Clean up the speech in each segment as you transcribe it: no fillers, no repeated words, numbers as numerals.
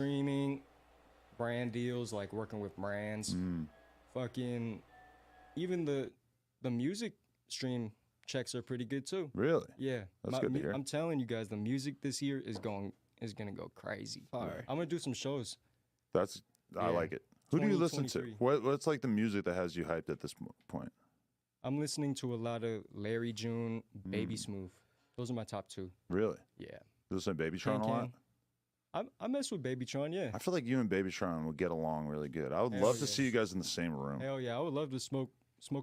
streaming, brand deals, like working with brands, Mm, fucking even the music stream checks are pretty good too. really? Yeah, That's good to hear. I'm telling you guys, the music this year is gonna go crazy. Fire. I'm gonna do some shows. That's I Yeah. like it. Who do you listen to? 2023. What's like the music that has you hyped at this point? I'm listening to a lot of Larry June, Baby Mm. Smooth. Those are my top two. Really? Yeah. You listen to Babytron Can a lot? I mess with Babytron, yeah. I feel like you and Babytron would get along really good. I would Hell love to yeah. see you guys in the same room. Hell yeah, I would love to smoke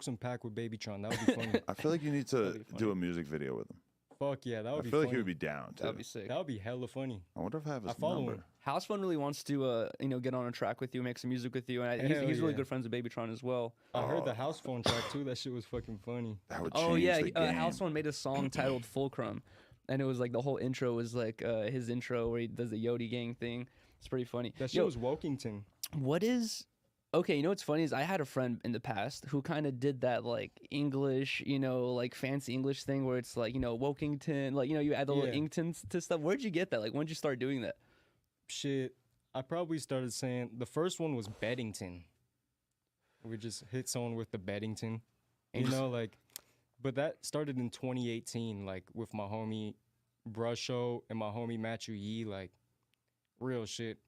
some pack with Babytron. That would be funny. I feel like you need That'd to be funny. do a music video with him. Fuck yeah, that I would be feel like funny. he would be down too. That'd be sick. That would be hella funny. I wonder if I have his I follow number. him. House Fun really wants to, get on a track with you, make some music with you, and Hell he's really yeah. good friends with Babytron as well. I heard Oh. the house phone track too. That shit was fucking funny. That would change Oh yeah, the game. House Fun made a song titled Fulcrum, and it was like the whole intro was like his intro where he does the Yodi Gang thing. It's pretty funny. That shit Yo, was Wokington. what is okay? You know what's funny is I had a friend in the past who kind of did that like English, like fancy English thing where it's like Wokington, like you add the little Yeah. ingtons to stuff. Where'd you get that? Like when'd you start doing that? Shit, I probably started saying the first one was Beddington. We just hit someone with the Beddington, like. But that started in 2018, like with my homie Brusho and my homie Matthew Yee, like real shit.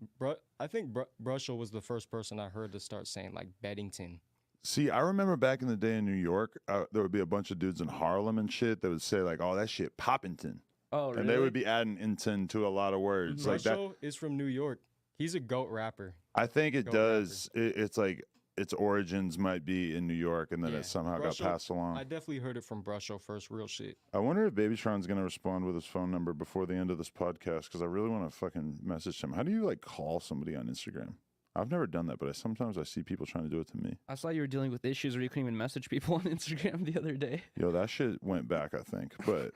I think Brusho was the first person I heard to start saying like Beddington. See, I remember back in the day in New York, there would be a bunch of dudes in Harlem and shit that would say like, "Oh, that shit Poppington," Oh, really? and they would be adding "inton" to a lot of words like that. Brusho is from New York. He's a GOAT rapper. I think it Go does. It's like its origins might be in New York, and then Yeah. it somehow Brusho- got passed along. I definitely heard it from Brusho first, real shit. I wonder if Babytron's gonna respond with his phone number before the end of this podcast because I really want to fucking message him. How do you like call somebody on Instagram? I've never done that, but sometimes I see people trying to do it to me. I saw you were dealing with issues where you couldn't even message people on Instagram the other day. Yo, that shit went back, I think, but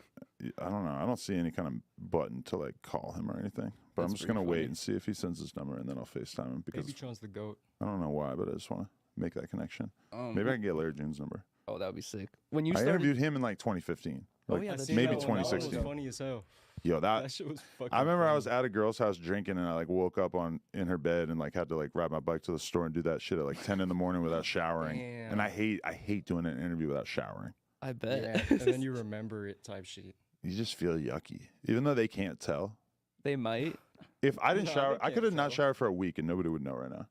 I don't know. I don't see any kind of button to like call him or anything. But I'm That's just gonna pretty wait funny. and see if he sends his number, and then I'll FaceTime him because Babytron's the GOAT. I don't know why, but I just want to make that connection. Maybe I can get Larry June's number. Oh, that would be sick. When you I started, interviewed him in like 2015. Oh, Like, yeah, I that's seen maybe that one. That one 2016. was funny as hell. Yo, That shit was fucking. I remember I funny. was at a girl's house drinking and I like woke up in her bed and like had to like ride my bike to the store and do that shit at like 10 in the morning without showering. And Damn. I hate doing an interview without showering. I bet. Yeah, and then you remember it type shit. You just feel yucky, even though they can't tell. They might. If I didn't No, shower, they I could have can't not tell. showered for a week and nobody would know right now.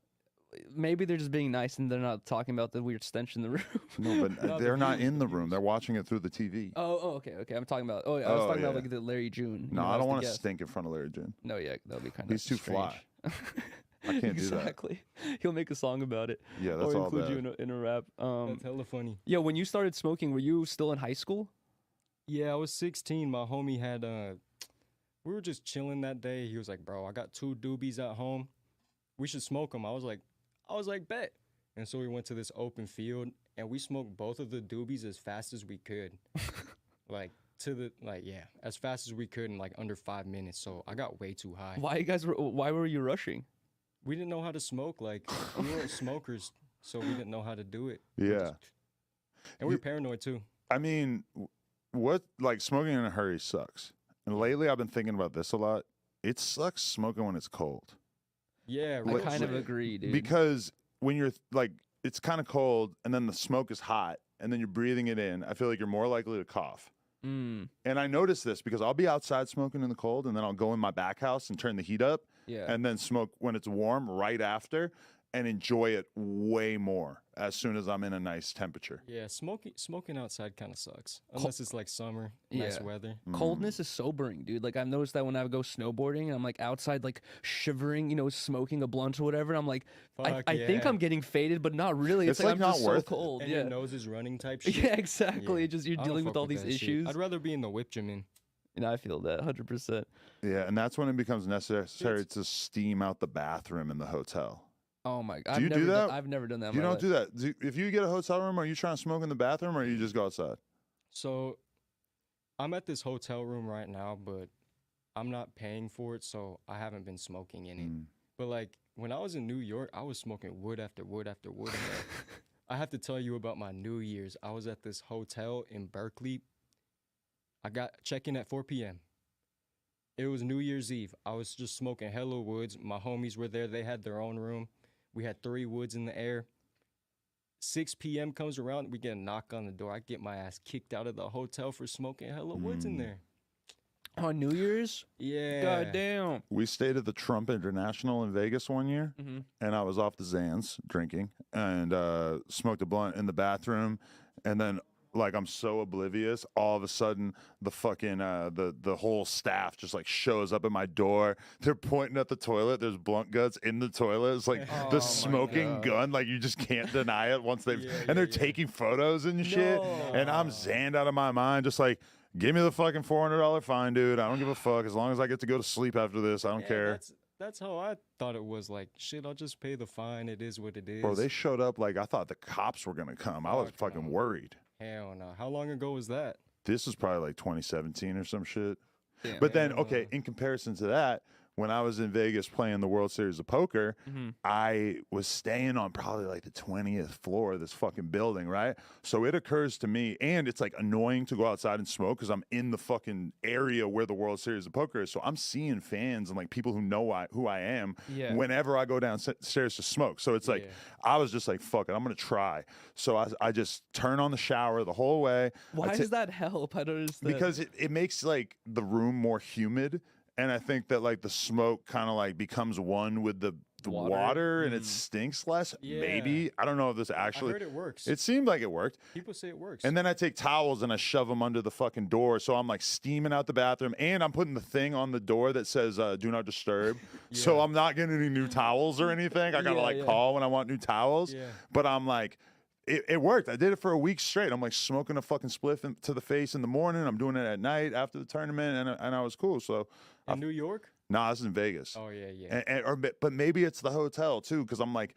Maybe they're just being nice and they're not talking about the weird stench in the room. No, but No, the they're not views, in the the room. views. They're watching it through the TV. Okay. I'm talking about. Oh, yeah, I was Oh, talking about yeah. like the Larry June. No, I as don't the want to guest. stink in front of Larry June. No, yeah, that'll be kind of. He's too fly. I can't do that. Exactly. He'll make a song about it. Yeah, that's or all include bad. you in a rap. That's hella funny. Yeah, when you started smoking, were you still in high school? Yeah, I was 16. My homie had we were just chilling that day. He was like, "Bro, I got 2 doobies at home. We should smoke them." I was like, "Bet." And so we went to this open field and we smoked both of the doobies as fast as we could. As fast as we could in like under 5 minutes. So I got way too high. Why were you rushing? We didn't know how to smoke. Like we weren't smokers, so we didn't know how to do it. Yeah. And we were paranoid too. I mean, what like smoking in a hurry sucks. And lately I've been thinking about this a lot. It sucks smoking when it's cold. Yeah, I real kind of shit. agree, dude. Because when you're like it's kind of cold and then the smoke is hot and then you're breathing it in, I feel like you're more likely to cough. Mm, And I notice this because I'll be outside smoking in the cold and then I'll go in my back house and turn the heat up yeah. and then smoke when it's warm right after and enjoy it way more as soon as I'm in a nice temperature. Yeah, smoking outside kind of sucks unless it's like summer, nice Yeah. weather. Coldness is sobering, dude. Like I've noticed that when I go snowboarding and I'm like outside, like shivering, smoking a blunt or whatever. And I'm like, I Fuck think yeah. I'm getting faded, but not really. It's, It's, like, I'm not just worth so it. cold. And Yeah, your nose is running type shit. yeah, exactly. Yeah. Just you're I don't dealing fuck with all these that shit. issues. I'd rather be in the whip gym in. And I feel that 100%. Yeah, and that's when it becomes necessary to steam out the bathroom in the hotel. Oh my god. Do you do that? I've never done that. in You my don't life. do that. If you get a hotel room, are you trying to smoke in the bathroom or you just go outside? So I'm at this hotel room right now, but I'm not paying for it, so I haven't been smoking in it. Mm. But like when I was in New York, I was smoking wood after wood after wood. And, like, I have to tell you about my New Year's. I was at this hotel in Berkeley. I got check-in at 4 p.m. It was New Year's Eve. I was just smoking hella woods. My homies were there. They had their own room. We had 3 woods in the air. 6 p.m. comes around. We get a knock on the door. I get my ass kicked out of the hotel for smoking hella woods in there. On New Year's? Yeah. God damn. We stayed at the Trump International in Vegas one year, Mm-hmm. and I was off the Xans drinking and smoked a blunt in the bathroom, and then like I'm so oblivious, all of a sudden the fucking the whole staff just like shows up at my door. They're pointing at the toilet. There's blunt guts in the toilet. It's like Oh the my smoking God. gun, like you just can't deny it once they've Yeah, and they're yeah, yeah. taking photos and shit. And I'm No. zanned out of my mind, just like. Give me the fucking $400 fine, dude. I don't give a fuck. As long as I get to go to sleep after this, I don't Yeah, care. That's how I thought it was. Like, shit, I'll just pay the fine. It is what it is. Bro, they showed up like I thought the cops were gonna come. I was Fuck fucking no. worried. Hell no. How long ago was that? This is probably like 2017 or some shit. Damn. But then, okay, in comparison to that, when I was in Vegas playing the World Series of Poker, Mhm. I was staying on probably like the 20th floor of this fucking building, right? So it occurs to me, and it's like annoying to go outside and smoke because I'm in the fucking area where the World Series of Poker is. So I'm seeing fans and like people who know who I am Yeah. whenever I go downstairs to smoke. So it's like, Yeah. I was just like, fuck it, I'm going to try. So I just turn on the shower the whole way. Why I ta- does that help? I don't understand. because it makes like the room more humid, and I think that like the smoke kind of like becomes one with the water and it stinks less. Yeah. Maybe I don't know if this I actually. heard it works. It seemed like it worked. People say it works. And then I take towels and I shove them under the fucking door, so I'm like steaming out the bathroom, and I'm putting the thing on the door that says "Do not disturb." So Yeah. I'm not getting any new towels or anything. I gotta Yeah, like yeah. call when I want new towels. Yeah. But I'm like. It worked. I did it for a week straight. I'm like smoking a fucking spliff to the face in the morning. I'm doing it at night after the tournament, and I was cool. So, in New York? nah, this is in Vegas. Oh yeah, yeah. But maybe it's the hotel too, because I'm like,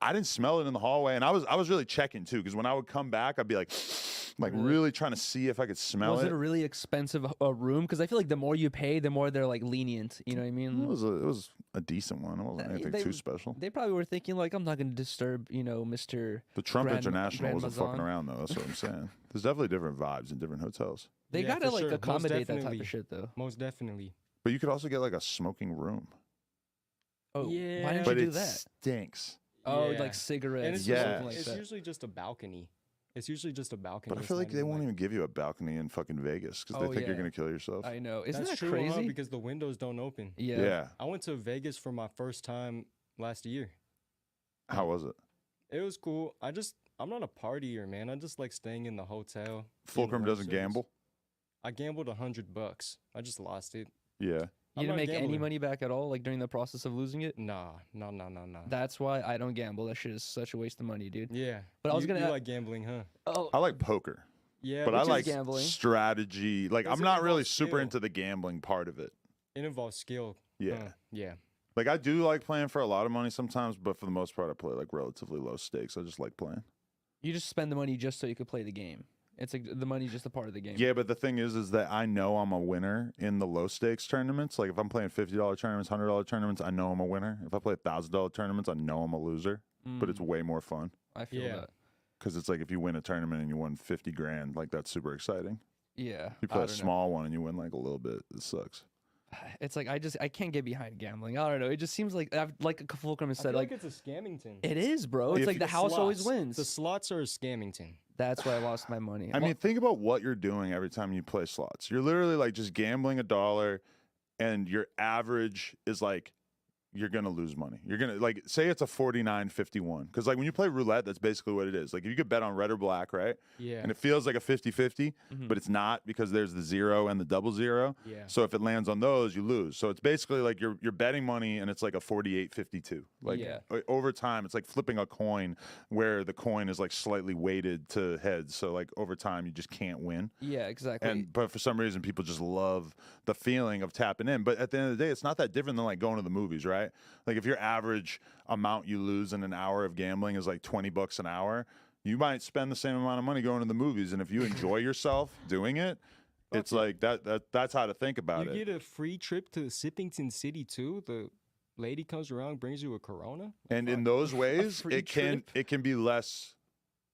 I didn't smell it in the hallway, and I was really checking too, because when I would come back, I'd be like really trying to see if I could smell was it. it a really expensive room? Because I feel like the more you pay, the more they're like lenient. You know what I mean? It was a decent one. It wasn't anything they- too special. They probably were thinking like, I'm not going to disturb, Mr. The Trump Grand- International Grand wasn't fucking Mazan. around though. That's what I'm saying. There's definitely different vibes in different hotels. They Yeah, gotta for like sure. Most accommodate that type definitely. of shit though. Most definitely. But you could also get like a smoking room. Oh, why Yeah. didn't But you do it that? stinks. Oh, Yeah. like cigarettes And it's or Yeah. something like it's that. usually just a balcony. It's usually just a balcony. But I It's feel not like they even, won't even give you a balcony in fucking Vegas because Oh, they think you're yeah. gonna kill yourself. I know. Isn't That's that true, huh? crazy? Because the windows don't open. Yeah. Yeah. I went to Vegas for my first time last year. How was it? It was cool. I'm not a partier, man. I just like staying in the hotel. Fulcrum World doesn't Series. gamble. I gambled $100. I just lost it. Yeah. You I'm didn't not make any gambling. money back at all, like during the process of losing it. Nah. That's why I don't gamble. That shit is such a waste of money, dude. Yeah. But I was You- gonna You a- like gambling, huh? Oh, I like poker, Yeah. but which I is like gambling. strategy. Like Does I'm it not really involve super skill? into the gambling part of it. It involves skill. Yeah. Huh, yeah. Like I do like playing for a lot of money sometimes, but for the most part, I play like relatively low stakes. I just like playing. you just spend the money just so you could play the game. It's like the money's just a part of the game. Yeah, but the thing is that I know I'm a winner in the low stakes tournaments. Like if I'm playing $50 tournaments, $100 tournaments, I know I'm a winner. If I play $1,000 tournaments, I know I'm a loser. But it's way more fun I feel Yeah. that. because it's like if you win a tournament and you won 50 grand, like that's super exciting. Yeah. If you I play a don't know. small one and you win like a little bit, it sucks. It's like I can't get behind gambling. I don't know. It just seems like like Fulcrum has I said, feel like it's a scammington. it is, bro. It's If like the you- house always Slots. wins. The slots are a scammington. That's why I lost my money. I mean, think about what you're doing every time you play slots. You're literally like just gambling $1 and your average is like you're gonna lose money. You're gonna like say it's a 49-51. Because like when you play roulette, that's basically what it is. Like if you could bet on red or black, right? Yeah. And it feels like a 50-50, Mhm. but it's not because there's the 0 and the double 0. Yeah. So if it lands on those, you lose. So it's basically like you're betting money and it's like a 48-52. Like Yeah. over time, it's like flipping a coin where the coin is like slightly weighted to heads. So like over time, you just can't win. yeah, exactly. And but for some reason, people just love the feeling of tapping in. But at the end of the day, it's not that different than like going to the movies, right? Like if your average amount you lose in an hour of gambling is like $20 an hour, you might spend the same amount of money going to the movies. And if you enjoy yourself doing it, it's like that's how to think about You it. get a free trip to Sippington City too. The lady comes around, brings you a Corona. And in those ways, free it can trip? it can be less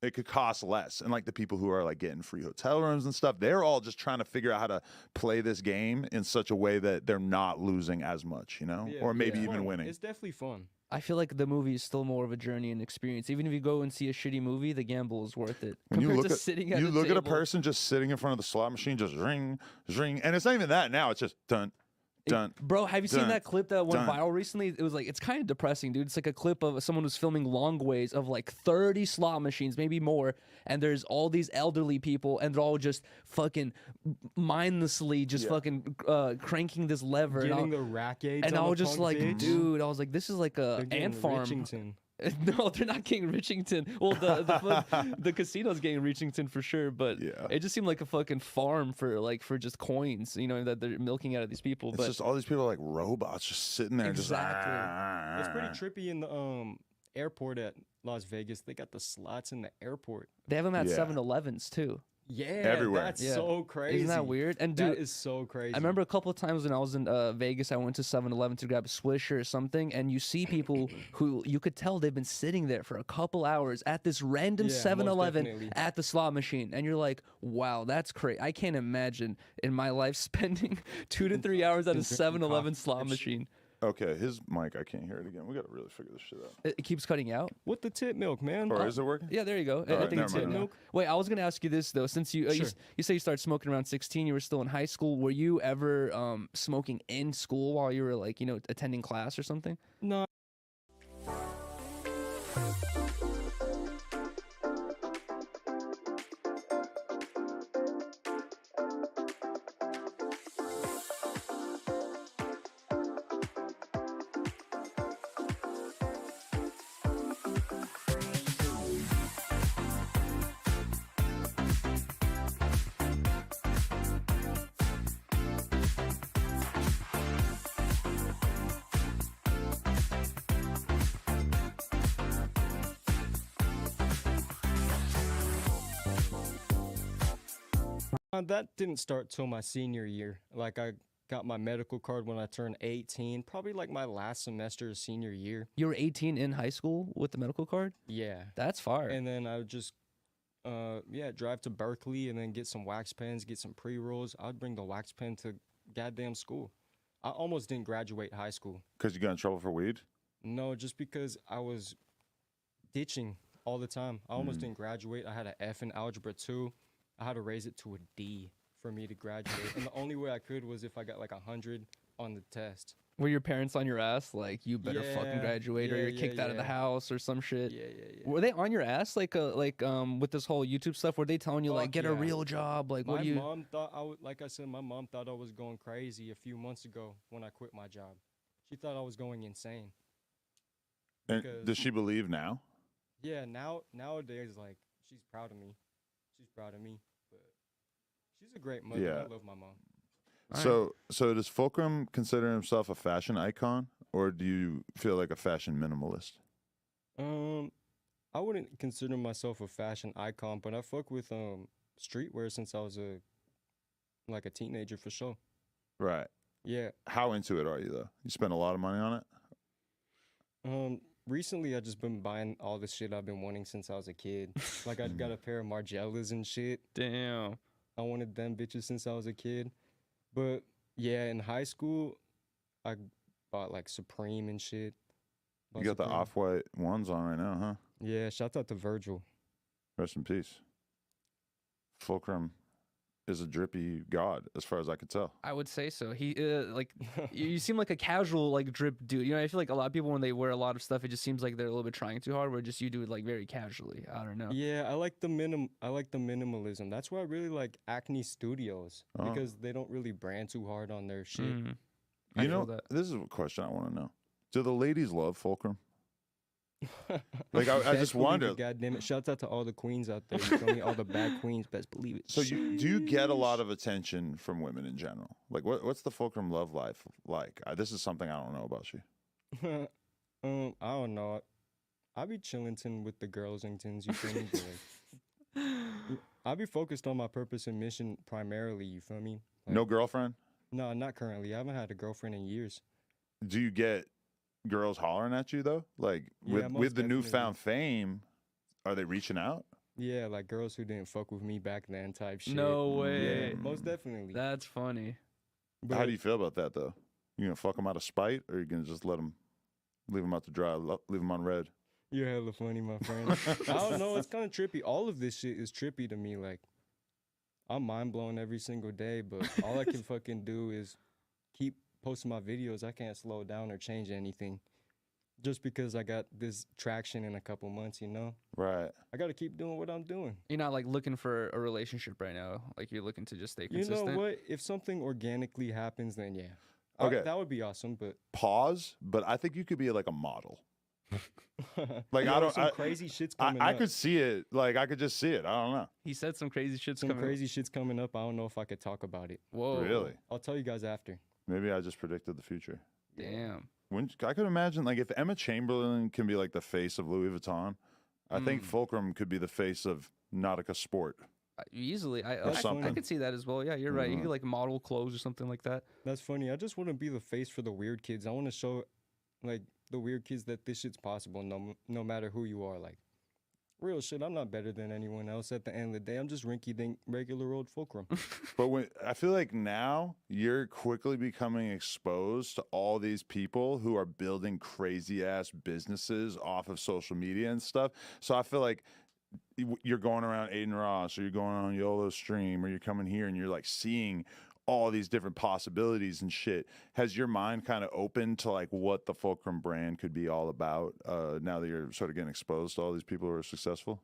it could cost less. And like the people who are like getting free hotel rooms and stuff, they're all just trying to figure out how to play this game in such a way that they're not losing as much, you know, Yeah, or maybe it's even fun. winning. It's definitely fun. I feel like the movie is still more of a journey and experience. Even if you go and see a shitty movie, the gamble is worth it. When you Compared look to at sitting at you a look at a table. person just sitting in front of the slot machine, just ring, ring, and it's not even that now. It's just done, done. Bro, have you seen Done. that clip that went Done. viral recently? It was like, it's kind of depressing, dude. It's like a clip of someone who's filming long ways of like 30 slot machines, maybe more. And there's all these elderly people, and they're all just fucking mindlessly just fucking cranking this lever. Getting the rack aids. And I on was the just punk, like, bitch. dude, I was like, this is like They're a getting ant farm. Richington. No, they're not getting Richington. Well, the casino's getting Richington for sure, but Yeah. it just seemed like a fucking farm for just coins, you know, that they're milking out of these people. It's But just all these people like robots just sitting there, Exactly. just It's pretty trippy in the airport at Las Vegas. They got the slots in the airport. they have them at Yeah. 7-Elevens too. Yeah, Everywhere. That's Yeah. so crazy. Isn't that weird? And dude, That is so crazy. I remember a couple of times when I was in Vegas, I went to 7-Eleven to grab a Swisher or something, and you see people who you could tell they've been sitting there for a couple hours at this random Yeah, most 7-Eleven definitely. at the slot machine, and you're like, wow, that's crazy. I can't imagine in my life spending 2 to 3 hours at a drinking 7-Eleven coffee slot chips. machine. Okay, his mic, I can't hear it again. We got to really figure this shit out. It keeps cutting out. What the tip milk, man? Or is it working? Yeah, there you go. I right, think it's never it mind. now. Milk? Wait, I was gonna ask you this though. Since you Sure. you say you started smoking around 16, you were still in high school. Were you ever smoking in school while you were like attending class or something? No. That didn't start till my senior year. Like I got my medical card when I turned 18, probably like my last semester of senior year. You were 18 in high school with the medical card. Yeah. That's fire. And then I would just drive to Berkeley and then get some wax pens, get some pre-rolls. I'd bring the wax pen to goddamn school. I almost didn't graduate high school. Because you got in trouble for weed? No, just because I was ditching all the time. I almost didn't graduate. I had an F in Algebra 2. I had to raise it to a D for me to graduate. And the only way I could was if I got like 100 on the test. Were your parents on your ass like you better fucking Yeah, graduate or yeah, you're kicked yeah, out of the yeah. house or some shit? Yeah. Were they on your ass like with this whole YouTube stuff? Were they telling you like Fuck get a yeah. real job? Like what My do you? mom thought I would, like I said, my mom thought I was going crazy a few months ago when I quit my job. She thought I was going insane. And Because- does she believe now? Yeah, nowadays, like, she's proud of me. She's proud of me. But she's a great mother. Yeah. I love my mom. So does Fulcrum consider himself a fashion icon, or do you feel like a fashion minimalist? I wouldn't consider myself a fashion icon, but I fuck with streetwear since I was a teenager for sure. Right. Yeah. How into it are you though? You spend a lot of money on it? Recently I just been buying all the shit I've been wanting since I was a kid. Like I got a pair of Margielas and shit. Damn. I wanted them bitches since I was a kid. But yeah, in high school, I bought like Supreme and shit. You Bought got the Supreme. off-white ones on right now, huh? Yeah, shout out to Virgil. Rest in peace. Fulcrum is a drippy god, as far as I can tell. I would say so. He like you seem like a casual like drip dude. You know, I feel like a lot of people when they wear a lot of stuff, it just seems like they're a little bit trying too hard. Where just you do it like very casually. I don't know. Yeah, I like the minimalism. That's why I really like Acne Studios Oh. because they don't really brand too hard on their shit. Mhm. I You feel know, that. this is a question I want to know. Do the ladies love Fulcrum? Like, I Best just believe wonder. it, God damn it! Shouts out to all the queens out there. You feel me? All the bad queens. Best believe it. So do you get a lot of attention from women in general? Like, what's the Fulcrum love life like? This is something I don't know about you. I don't know. I be chillington with the girlsingtons. You feel me? But, like, I be focused on my purpose and mission primarily. You feel me? Like, No girlfriend? No, not currently. I haven't had a girlfriend in years. Do you get girls hollering at you though? Like Yeah, with most the definitely. newfound fame, are they reaching out? Yeah, like girls who didn't fuck with me back then type shit. No Yeah, way. most definitely. That's funny. How do you feel about that though? You gonna fuck them out of spite, or you gonna just leave them out to dry, leave them on red? You're hella funny, my friend. I don't know. It's kind of trippy. All of this shit is trippy to me. Like, I'm mind blown every single day, but all I can fucking do is keep posting my videos. I can't slow down or change anything just because I got this traction in a couple months, you know? Right. I got to keep doing what I'm doing. You're not like looking for a relationship right now. Like you're looking to just stay You consistent. know what? If something organically happens, then yeah. Okay. That would be awesome, but Pause. But I think you could be like a model. Like Yo, I don't. some crazy shit's coming I up. could see it. Like I could just see it. I don't know. He said some crazy shit's Some coming. crazy shit's coming up. I don't know if I could talk about it. Whoa. Really? I'll tell you guys after. Maybe I just predicted the future. Damn. I could imagine, like, if Emma Chamberlain can be like the face of Louis Vuitton, I think Fulcrum could be the face of Nautica Sport. Easily. I That's I funny. could see that as well. Yeah, you're right. You Mhm. could like model clothes or something like that. That's funny. I just want to be the face for the weird kids. I want to show, like, the weird kids that this shit's possible no matter who you are. Like, real shit, I'm not better than anyone else at the end of the day. I'm just rinky-dink, regular old Fulcrum. But when I feel like now you're quickly becoming exposed to all these people who are building crazy ass businesses off of social media and stuff. So I feel like you're going around Aiden Ross, or you're going on YOLO Stream, or you're coming here and you're like seeing all these different possibilities and shit. Has your mind kind of opened to like what the Fulcrum brand could be all about now that you're sort of getting exposed to all these people who are successful?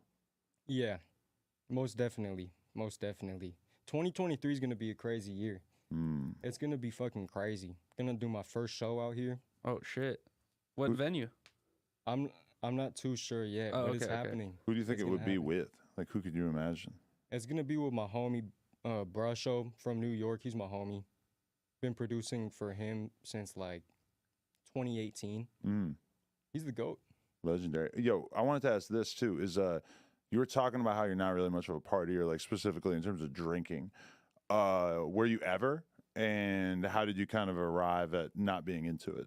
Yeah, most definitely. Most definitely. 2023 is going to be a crazy year. Mm. It's going to be fucking crazy. Gonna do my first show out here. Oh shit. What Who- venue? I'm not too sure yet, Oh, but it's okay, okay. happening. Who do you think It's it gonna would be happen. with? Like, who could you imagine? It's gonna be with my homie Brusho from New York. He's my homie. Been producing for him since like 2018. Mm. He's the GOAT. Legendary. Yo, I wanted to ask this too. Is you were talking about how you're not really much of a partier, like specifically in terms of drinking. Were you ever? And how did you kind of arrive at not being into it?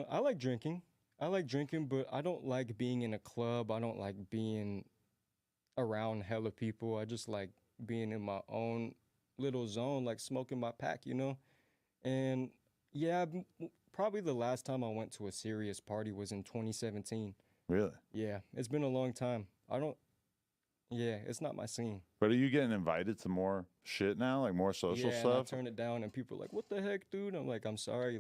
I like drinking. But I don't like being in a club. I don't like being around hella people. I just like being in my own little zone, like smoking my pack, you know? And yeah, probably the last time I went to a serious party was in 2017. Really? Yeah, it's been a long time. Yeah, it's not my scene. But are you getting invited to more shit now, like more social Yeah, and I stuff? turn it down and people are like, what the heck, dude? I'm like, I'm sorry.